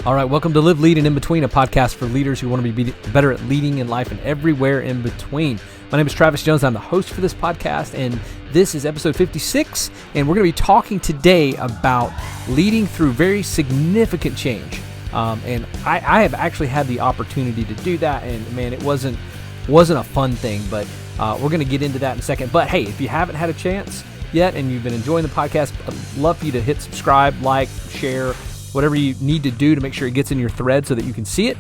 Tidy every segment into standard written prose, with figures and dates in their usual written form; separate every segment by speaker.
Speaker 1: All right, welcome to Live, Lead, and In Between, a podcast for leaders who want to be better at leading in life and everywhere in between. My name is Travis Jones. I'm the host for this podcast, and this is episode 56, and we're going to be talking today about leading through very significant change. And I have actually had the opportunity to do that, and man, it wasn't a fun thing, but we're going to get into that in a second. But hey, if you haven't had a chance yet and you've been enjoying the podcast, I'd love for you to hit subscribe, like, share, whatever you need to do to make sure it gets in your thread so that you can see it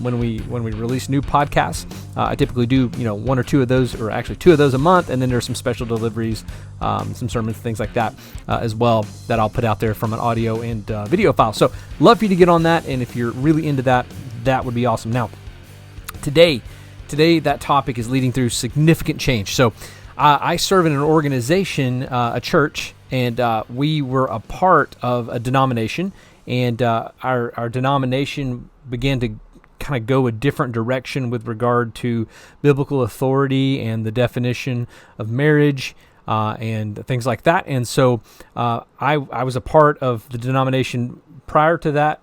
Speaker 1: when we release new podcasts. I typically do one or two of those, or actually two of those a month, and then there's some special deliveries, some sermons, things like that as well that I'll put out there from an audio and video file. So love for you to get on that, and if you're really into that, that would be awesome. Now, today that topic is leading through significant change. So I serve in an organization, a church, and we were a part of a denomination. And our denomination began to kind of go a different direction with regard to biblical authority and the definition of marriage and things like that. And so I was a part of the denomination prior to that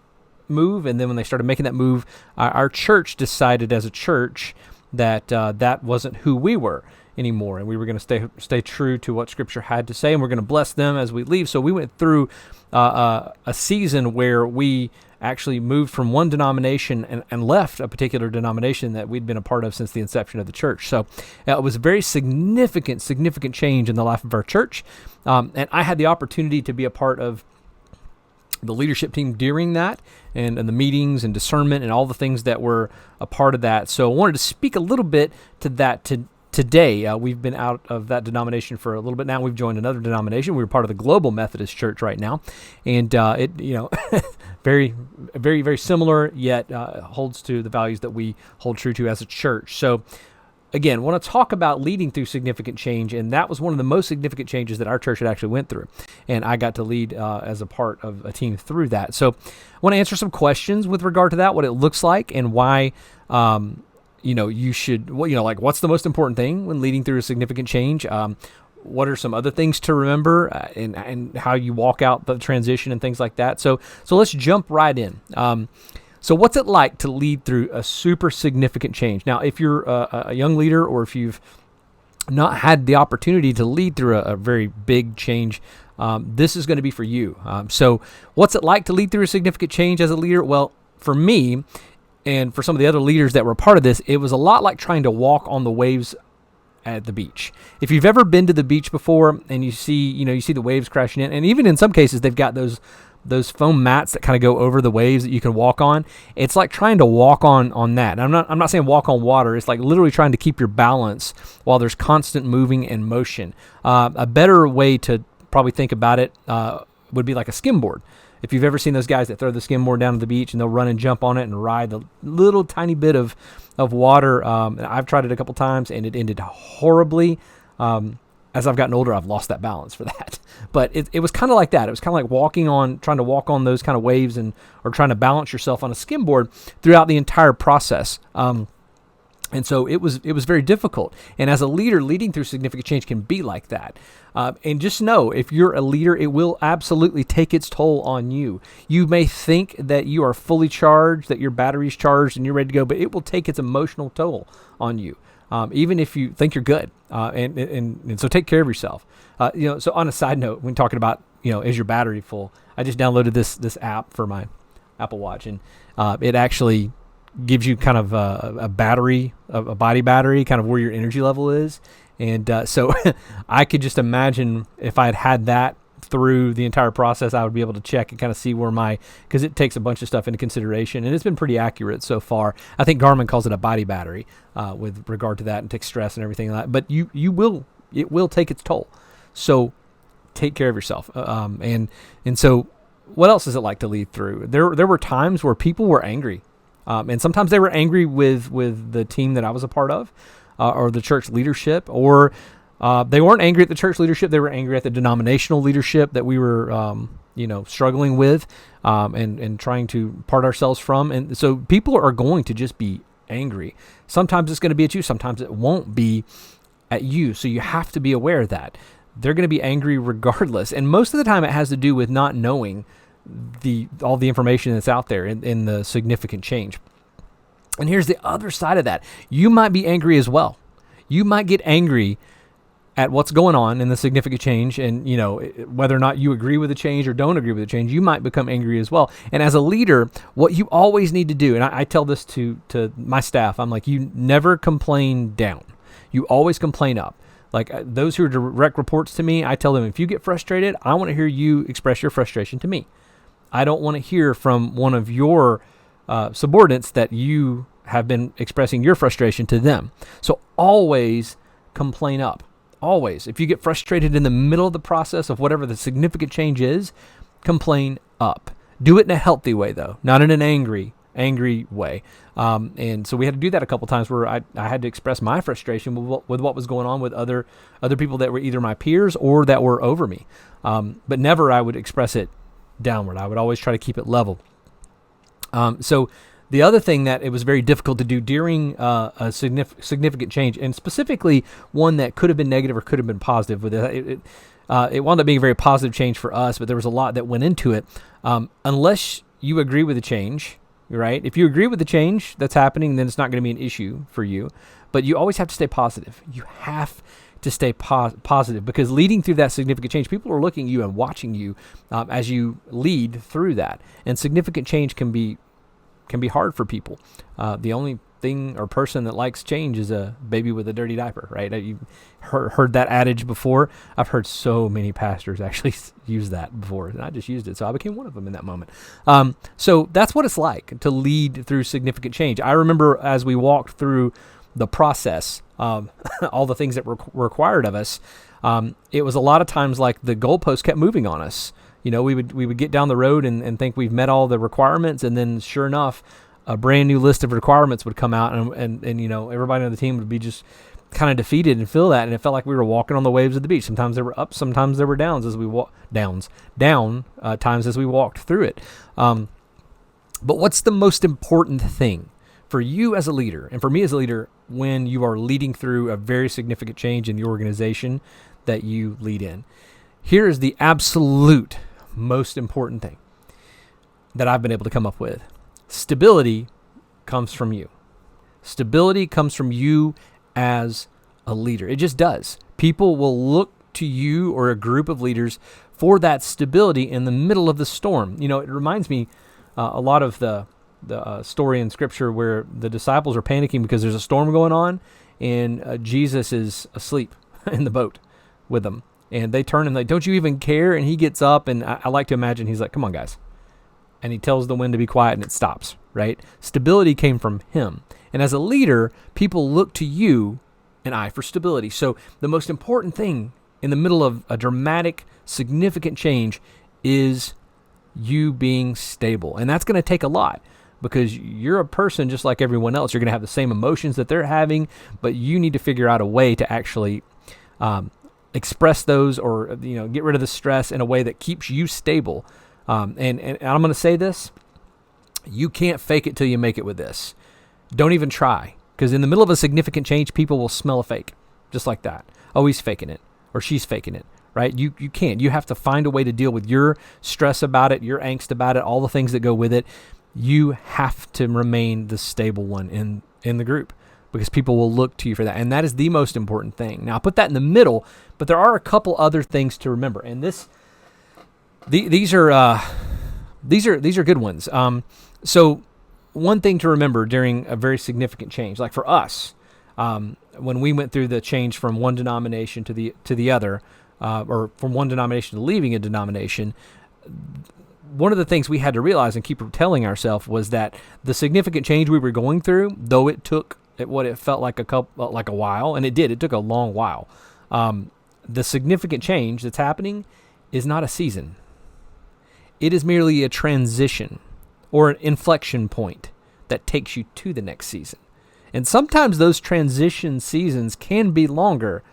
Speaker 1: move. And then when they started making that move, our church decided as a church that that wasn't who we were anymore, and we were going to stay true to what Scripture had to say, and we're going to bless them as we leave. So we went through a season where we actually moved from one denomination and left a particular denomination that we'd been a part of since the inception of the church. So it was a very significant change in the life of our church, and I had the opportunity to be a part of the leadership team during that, and the meetings and discernment and all the things that were a part of that. So I wanted to speak a little bit to that today. We've been out of that denomination for a little bit now. We've joined another denomination. We're part of the Global Methodist Church right now, and it very, very, very similar, yet holds to the values that we hold true to as a church. So again, want to talk about leading through significant change, and that was one of the most significant changes that our church had actually went through, and I got to lead as a part of a team through that. So I want to answer some questions with regard to that, what it looks like, and why you should, like what's the most important thing when leading through a significant change? What are some other things to remember and how you walk out the transition and things like that? So let's jump right in. So what's it like to lead through a super significant change? Now, if you're a young leader, or if you've not had the opportunity to lead through a very big change, this is going to be for you. So what's it like to lead through a significant change as a leader? Well, for me, and for some of the other leaders that were part of this, it was a lot like trying to walk on the waves at the beach. If you've ever been to the beach before and you see the waves crashing in, and even in some cases they've got those foam mats that kind of go over the waves that you can walk on. It's like trying to walk on that. And I'm not saying walk on water. It's like literally trying to keep your balance while there's constant moving and motion. A better way to probably think about it would be like a skimboard. If you've ever seen those guys that throw the skimboard down to the beach and they'll run and jump on it and ride the little tiny bit of water. I've tried it a couple times and it ended horribly. As I've gotten older, I've lost that balance for that. But it was kind of like that. It was kind of like trying to walk on those kind of waves or trying to balance yourself on a skimboard throughout the entire process. And so it was very difficult. And as a leader, leading through significant change can be like that. And just know, if you're a leader, it will absolutely take its toll on you. You may think that you are fully charged, that your battery's charged and you're ready to go, but it will take its emotional toll on you, even if you think you're good. And so take care of yourself. So on a side note, when talking about, is your battery full, I just downloaded this app for my Apple Watch, and it actually gives you kind of a battery, a body battery, kind of where your energy level is. And so I could just imagine if I had that through the entire process, I would be able to check and kind of see because it takes a bunch of stuff into consideration, and it's been pretty accurate so far. I think Garmin calls it a body battery with regard to that, and takes stress and everything like that. But it will take its toll. So take care of yourself. And so what else is it like to lead through? There were times where people were angry. And sometimes they were angry with the team that I was a part of, or the church leadership, or they weren't angry at the church leadership. They were angry at the denominational leadership that we were, struggling with and trying to part ourselves from. And so people are going to just be angry. Sometimes it's going to be at you. Sometimes it won't be at you. So you have to be aware of that. They're going to be angry regardless. And most of the time it has to do with not knowing all the information that's out there in the significant change. And here's the other side of that. You might be angry as well. You might get angry at what's going on in the significant change, and whether or not you agree with the change or don't agree with the change, you might become angry as well. And as a leader, what you always need to do, and I tell this to my staff, I'm like, you never complain down. You always complain up. Like those who are direct reports to me, I tell them, if you get frustrated, I want to hear you express your frustration to me. I don't want to hear from one of your subordinates that you have been expressing your frustration to them. So always complain up. Always. If you get frustrated in the middle of the process of whatever the significant change is, complain up. Do it in a healthy way, though, not in an angry way. And so we had to do that a couple times where I had to express my frustration with what was going on with other people that were either my peers or that were over me. But never I would express it downward. I would always try to keep it level. So the other thing that it was very difficult to do during a significant change, and specifically one that could have been negative or could have been positive, with it wound up being a very positive change for us, but there was a lot that went into it. Unless you agree with the change, right? If you agree with the change that's happening, then it's not going to be an issue for you. But you always have to stay positive. You have to stay positive, because leading through that significant change, people are looking at you and watching you as you lead through that. And significant change can be hard for people. The only thing or person that likes change is a baby with a dirty diaper, right? You've heard that adage before. I've heard so many pastors actually use that before, and I just used it, so I became one of them in that moment. So that's what it's like to lead through significant change. I remember as we walked through the process, all the things that were required of us, it was a lot of times like the goalpost kept moving on us. We would get down the road and think we've met all the requirements, and then sure enough, a brand new list of requirements would come out, and everybody on the team would be just kind of defeated and feel that, and it felt like we were walking on the waves of the beach. Sometimes there were ups, sometimes there were downs as we times as we walked through it. But what's the most important thing for you as a leader, and for me as a leader, when you are leading through a very significant change in the organization that you lead in? Here is the absolute most important thing that I've been able to come up with. Stability comes from you. Stability comes from you as a leader. It just does. People will look to you or a group of leaders for that stability in the middle of the storm. It reminds me a lot of the story in Scripture where the disciples are panicking because there's a storm going on, and Jesus is asleep in the boat with them. And they turn and like, don't you even care? And he gets up, and I like to imagine he's like, come on, guys. And he tells the wind to be quiet, and it stops, right? Stability came from him. And as a leader, people look to you and I for stability. So the most important thing in the middle of a dramatic, significant change is you being stable. And that's going to take a lot, because you're a person just like everyone else. You're going to have the same emotions that they're having, but you need to figure out a way to actually express those, or get rid of the stress in a way that keeps you stable. And I'm going to say this: you can't fake it till you make it with this. Don't even try, because in the middle of a significant change, people will smell a fake, just like that. Oh, he's faking it, or she's faking it, right? You can't. You have to find a way to deal with your stress about it, your angst about it, all the things that go with it. You have to remain the stable one in the group, because people will look to you for that. And that is the most important thing. Now, I put that in the middle, but there are a couple other things to remember. And these are good ones. So one thing to remember during a very significant change, like for us, when we went through the change from one denomination to the other, or from one denomination to leaving a denomination, one of the things we had to realize and keep telling ourselves was that the significant change we were going through, though it took what it felt like a while, and it took a long while. The significant change that's happening is not a season. It is merely a transition or an inflection point that takes you to the next season. And sometimes those transition seasons can be longer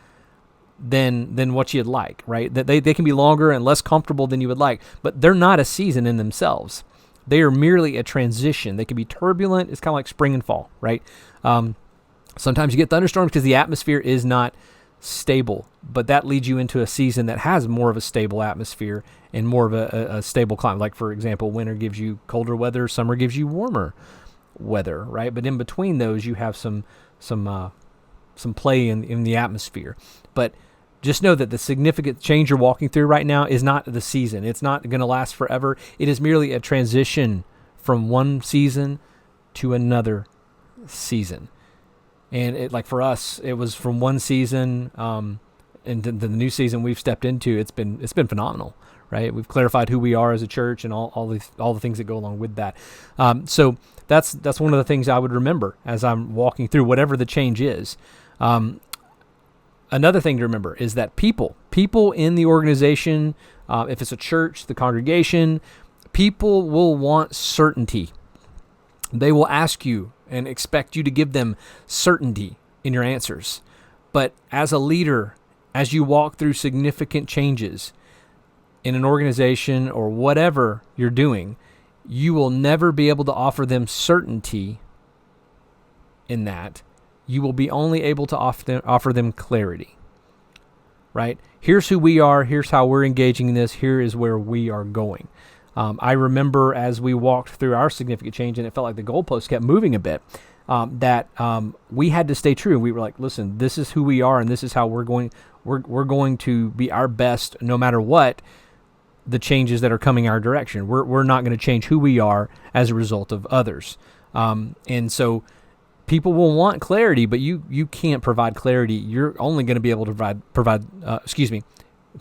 Speaker 1: than what you'd like, right? That they can be longer and less comfortable than you would like, but they're not a season in themselves. They are merely a transition. They can be turbulent. It's kind of like spring and fall, right? Sometimes you get thunderstorms because the atmosphere is not stable, but that leads you into a season that has more of a stable atmosphere and more of a stable climate. Like, for example, winter gives you colder weather, summer gives you warmer weather, right? But in between those, you have some play in the atmosphere. But just know that the significant change you're walking through right now is not the season. It's not going to last forever. It is merely a transition from one season to another season. And like for us, it was from one season, and the new season we've stepped into. It's been phenomenal, right? We've clarified who we are as a church and all the things that go along with that. So that's one of the things I would remember as I'm walking through whatever the change is. Another thing to remember is that people in the organization, if it's a church, the congregation, people will want certainty. They will ask you and expect you to give them certainty in your answers. But as a leader, as you walk through significant changes in an organization or whatever you're doing, you will never be able to offer them certainty in that. You will be only able to offer them clarity, right? Here's who we are. Here's how we're engaging in this. Here is where we are going. I remember as we walked through our significant change, and it felt like the goalposts kept moving a bit, that we had to stay true. We were like, listen, this is who we are, and this is how we're going to be our best no matter what the changes that are coming our direction. We're not going to change who we are as a result of others. And so people will want clarity, but you can't provide clarity. You're only going to be able to provide.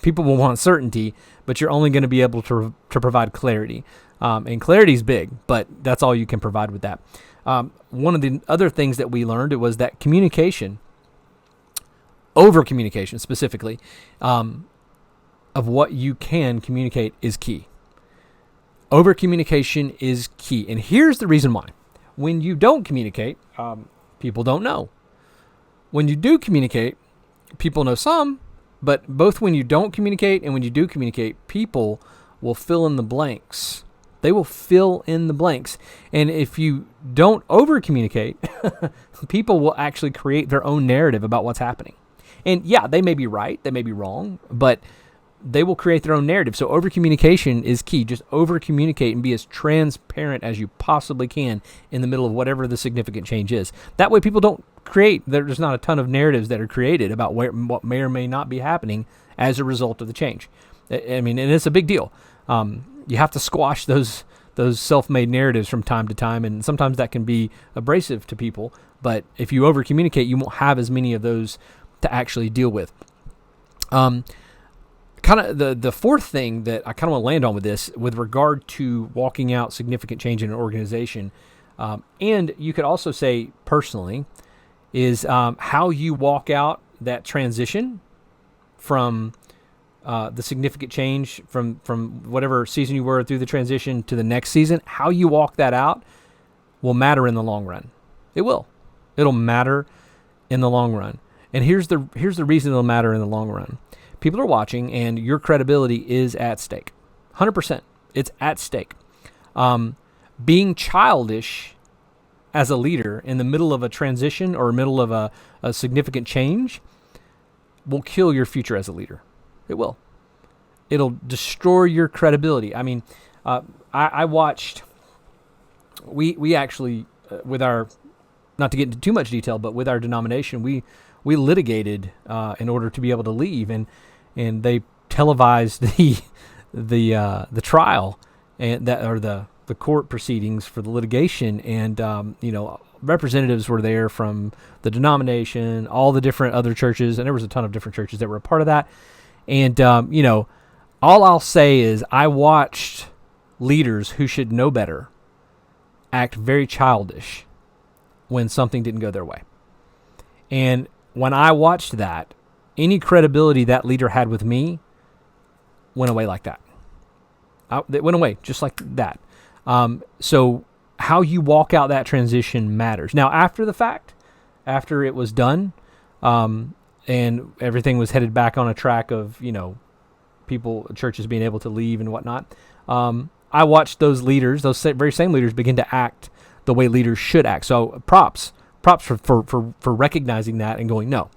Speaker 1: People will want certainty, but you're only going to be able to provide clarity. And clarity is big, but that's all you can provide with that. One of the other things that we learned was that communication, over communication specifically, of what you can communicate is key. Over communication is key. And here's the reason why. When you don't communicate, people don't know. When you do communicate, people know some, but both when you don't communicate and when you do communicate, people will fill in the blanks. They will fill in the blanks. And if you don't over communicate, people will actually create their own narrative about what's happening. And yeah, they may be right, they may be wrong, but they will create their own narrative. So over communication is key. Just over communicate and be as transparent as you possibly can in the middle of whatever the significant change is. That way people don't there's not a ton of narratives that are created about what may or may not be happening as a result of the change. I mean, and it's a big deal. You have to squash those self-made narratives from time to time, and sometimes that can be abrasive to people. But if you over communicate, you won't have as many of those to actually deal with. Kind of the fourth thing that I kind of want to land on with this, with regard to walking out significant change in an organization, and you could also say personally, is how you walk out that transition from the significant change from whatever season you were through the transition to the next season. How you walk that out will matter in the long run. It will. It'll matter in the long run. And here's the reason it'll matter in the long run. People are watching, and your credibility is at stake. 100%. It's at stake. Being childish as a leader in the middle of a transition or middle of a significant change will kill your future as a leader. It will. It'll destroy your credibility. I mean, I watched, we actually, with our, not to get into too much detail, but with our denomination, we litigated in order to be able to leave, and they televised the trial and that, or the court proceedings for the litigation, and representatives were there from the denomination, all the different other churches, and there was a ton of different churches that were a part of that. And all I'll say is I watched leaders who should know better act very childish when something didn't go their way. And when I watched that, any credibility that leader had with me went away like that. It went away just like that. So how you walk out that transition matters. Now, after the fact, after it was done, and everything was headed back on a track of, churches being able to leave and whatnot, I watched those leaders, those very same leaders, begin to act the way leaders should act. So props for recognizing that and going, no.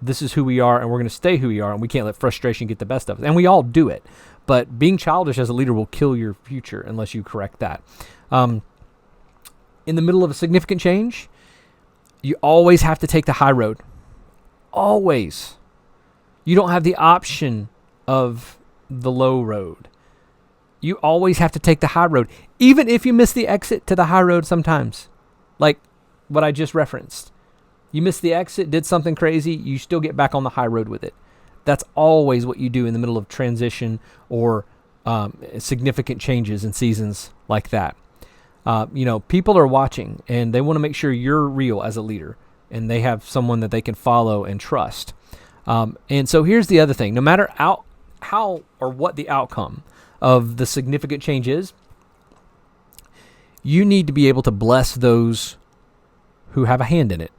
Speaker 1: this is who we are, and we're going to stay who we are, and we can't let frustration get the best of us. And we all do it. But being childish as a leader will kill your future unless you correct that. In the middle of a significant change, you always have to take the high road. Always. You don't have the option of the low road. You always have to take the high road, even if you miss the exit to the high road sometimes. Like what I just referenced. You missed the exit, did something crazy, you still get back on the high road with it. That's always what you do in the middle of transition or significant changes in seasons like that. People are watching, and they want to make sure you're real as a leader, and they have someone that they can follow and trust. And so here's the other thing. No matter how or what the outcome of the significant change is, you need to be able to bless those who have a hand in it.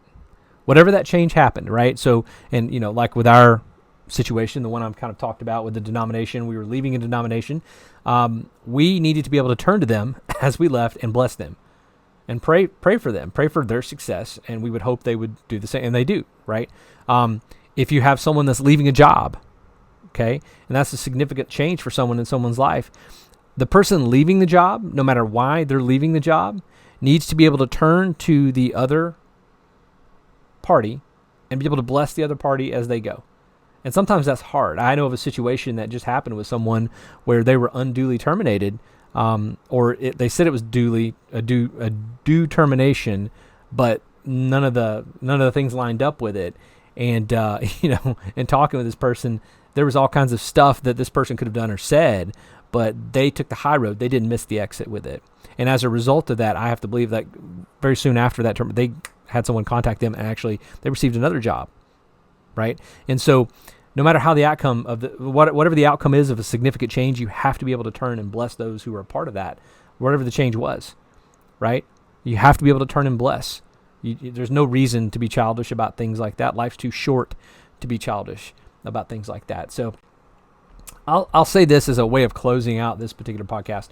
Speaker 1: Whatever that change happened, right? So, and like with our situation, the one I'm kind of talked about with the denomination, we were leaving a denomination. We needed to be able to turn to them as we left and bless them and pray for them, pray for their success. And we would hope they would do the same. And they do, right? If you have someone that's leaving a job, okay, and that's a significant change for someone in someone's life, the person leaving the job, no matter why they're leaving the job, needs to be able to turn to the other party and be able to bless the other party as they go. And sometimes that's hard. I know of a situation that just happened with someone where they were unduly terminated, they said it was a due termination, but none of the things lined up with it. And in talking with this person, there was all kinds of stuff that this person could have done or said, but they took the high road. They didn't miss the exit with it. And as a result of that, I have to believe that very soon after that term, they had someone contact them, and actually they received another job, right? And so no matter how the outcome of whatever the outcome is of a significant change, you have to be able to turn and bless those who are a part of that, whatever the change was, right? You have to be able to turn and bless. There's no reason to be childish about things like that. Life's too short to be childish about things like that. So I'll say this as a way of closing out this particular podcast.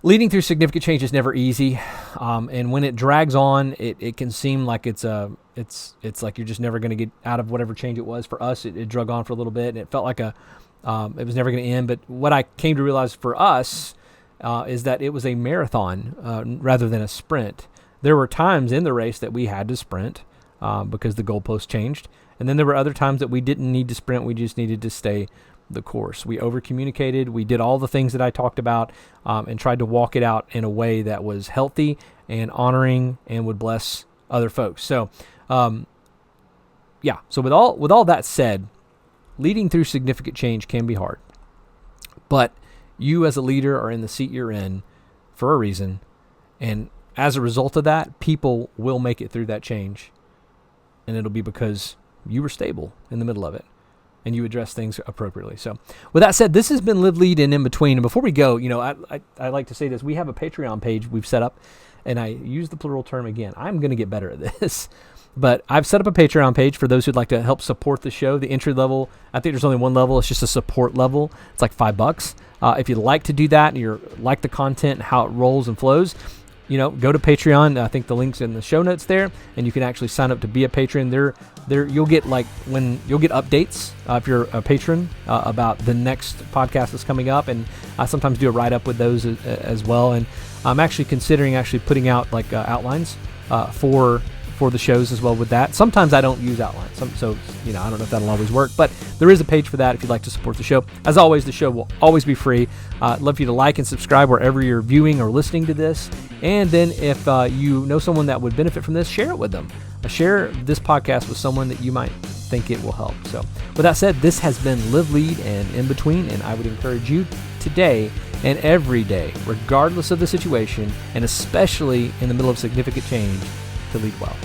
Speaker 1: Leading through significant change is never easy, and when it drags on, it can seem like it's like you're just never going to get out of whatever change it was. For us, it drug on for a little bit, and it felt like it was never going to end. But what I came to realize for us is that it was a marathon rather than a sprint. There were times in the race that we had to sprint because the goalpost changed, and then there were other times that we didn't need to sprint. We just needed to stay the course. We over-communicated. We did all the things that I talked about and tried to walk it out in a way that was healthy and honoring and would bless other folks. So, So with all that said, leading through significant change can be hard. But you as a leader are in the seat you're in for a reason. And as a result of that, people will make it through that change. And it'll be because you were stable in the middle of it, and you address things appropriately. So with that said, this has been Live, Lead, and In Between. And before we go, I like to say this. We have a Patreon page we've set up, and I use the plural term again. I'm going to get better at this. But I've set up a Patreon page for those who'd like to help support the show. The entry level, I think there's only one level. It's just a support level. It's like $5. If you'd like to do that and you like the content and how it rolls and flows, go to Patreon. I think the link's in the show notes there, and you can actually sign up to be a patron. There you'll get updates if you're a patron about the next podcast that's coming up, and I sometimes do a write-up with those as well. And I'm actually considering putting out outlines for the shows as well with that. Sometimes I don't use outlines, so I don't know if that'll always work, but there is a page for that if you'd like to support the show. As always, the show will always be free. I'd love for you to like and subscribe wherever you're viewing or listening to this. And then if you know someone that would benefit from this, share it with them. Share this podcast with someone that you might think it will help. So with that said, this has been Live, Lead, and In Between, and I would encourage you today and every day, regardless of the situation, and especially in the middle of significant change, to lead well.